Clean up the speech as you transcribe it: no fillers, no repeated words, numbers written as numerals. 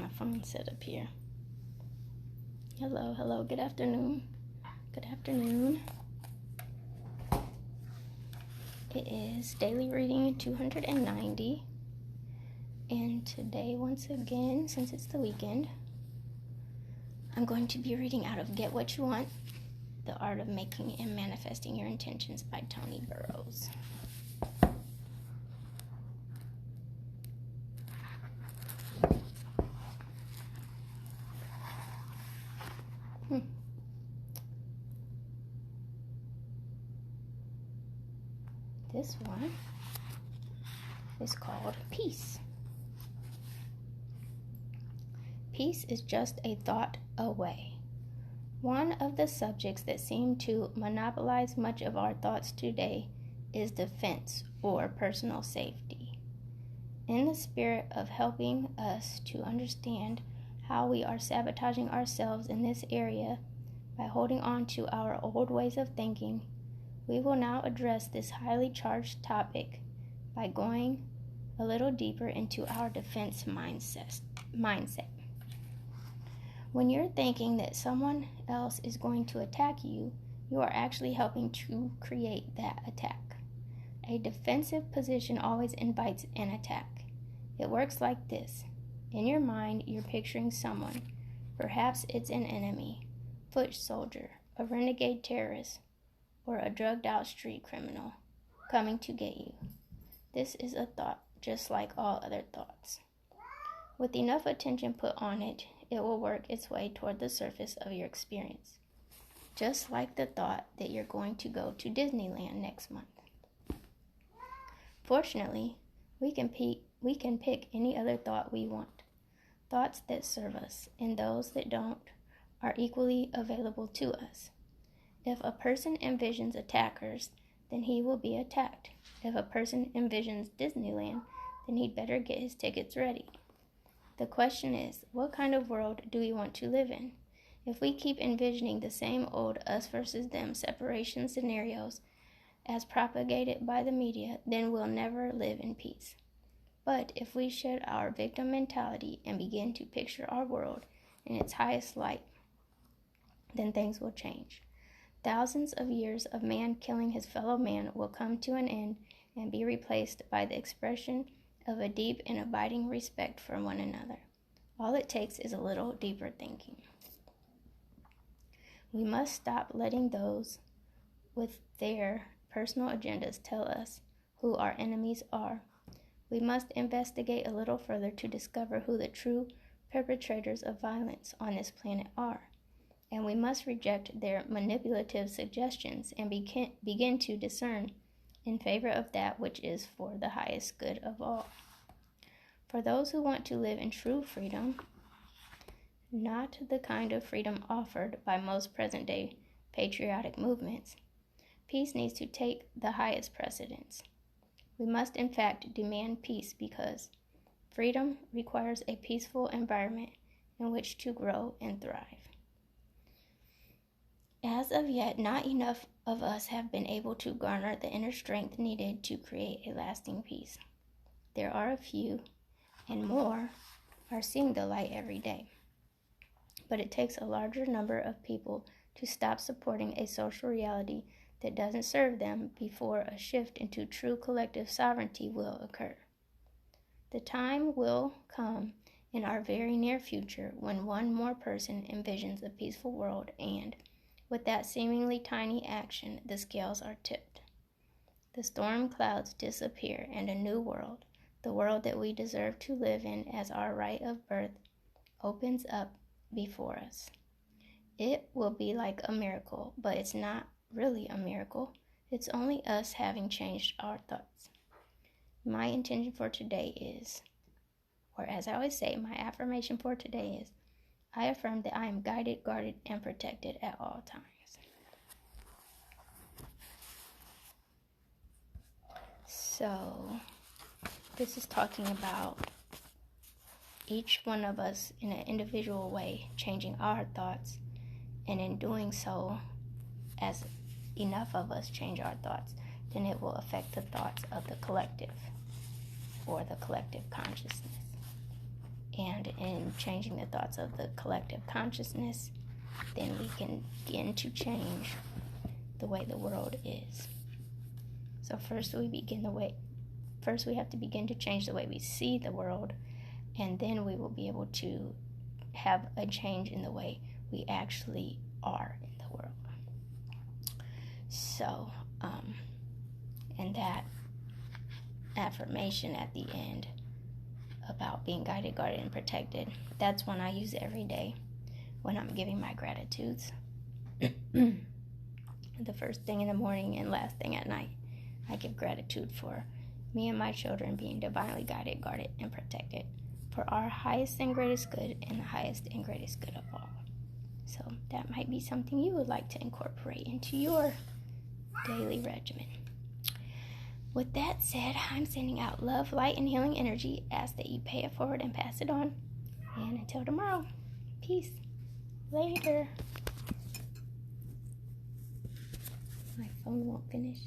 my phone set up here. Hello, good afternoon. It is daily reading 290. And today, once again, since it's the weekend, I'm going to be reading out of Get What You Want, The Art of Making and Manifesting Your Intentions by Tony Burrows. This one is called Peace. Peace is just a thought away. One of the subjects that seem to monopolize much of our thoughts today is defense or personal safety. In the spirit of helping us to understand how we are sabotaging ourselves in this area by holding on to our old ways of thinking, we will now address this highly charged topic by going a little deeper into our defense mindset. When you're thinking that someone else is going to attack you, you are actually helping to create that attack. A defensive position always invites an attack. It works like this. In your mind, you're picturing someone. Perhaps it's an enemy, foot soldier, a renegade terrorist, or a drugged-out street criminal coming to get you. This is a thought, just like all other thoughts. With enough attention put on it, it will work its way toward the surface of your experience, just like the thought that you're going to go to Disneyland next month. Fortunately, we can pick any other thought we want. Thoughts that serve us and those that don't are equally available to us. If a person envisions attackers, then he will be attacked. If a person envisions Disneyland, then he'd better get his tickets ready. The question is, what kind of world do we want to live in? If we keep envisioning the same old us versus them separation scenarios as propagated by the media, then we'll never live in peace. But if we shed our victim mentality and begin to picture our world in its highest light, then things will change. Thousands of years of man killing his fellow man will come to an end and be replaced by the expression of a deep and abiding respect for one another. All it takes is a little deeper thinking. We must stop letting those with their personal agendas tell us who our enemies are. We must investigate a little further to discover who the true perpetrators of violence on this planet are. And we must reject their manipulative suggestions and begin to discern in favor of that which is for the highest good of all. For those who want to live in true freedom, not the kind of freedom offered by most present-day patriotic movements, peace needs to take the highest precedence. We must in fact demand peace because freedom requires a peaceful environment in which to grow and thrive. As of yet, not enough of us have been able to garner the inner strength needed to create a lasting peace. There are a few, and more are seeing the light every day. But it takes a larger number of people to stop supporting a social reality that doesn't serve them before a shift into true collective sovereignty will occur. The time will come in our very near future when one more person envisions a peaceful world and, with that seemingly tiny action, the scales are tipped. The storm clouds disappear and a new world, the world that we deserve to live in as our right of birth, opens up before us. It will be like a miracle, but it's not really a miracle. It's only us having changed our thoughts. My intention for today is, or as I always say, my affirmation for today is, I affirm that I am guided, guarded, and protected at all times. So, this is talking about each one of us in an individual way changing our thoughts, and in doing so, as enough of us change our thoughts, then it will affect the thoughts of the collective or the collective consciousness. and in changing the thoughts of the collective consciousness, then we can begin to change the way the world is. So first we have to begin to change the way we see the world, and then we will be able to have a change in the way we actually are in the world. So, and that affirmation at the end about being guided, guarded, and protected, that's one I use every day when I'm giving my gratitudes. The first thing in the morning and last thing at night, I give gratitude for me and my children being divinely guided, guarded, and protected for our highest and greatest good and the highest and greatest good of all. So that might be something you would like to incorporate into your daily regimen. With that said, I'm sending out love, light, and healing energy. Ask that you pay it forward and pass it on. And until tomorrow, peace. Later. My phone won't finish.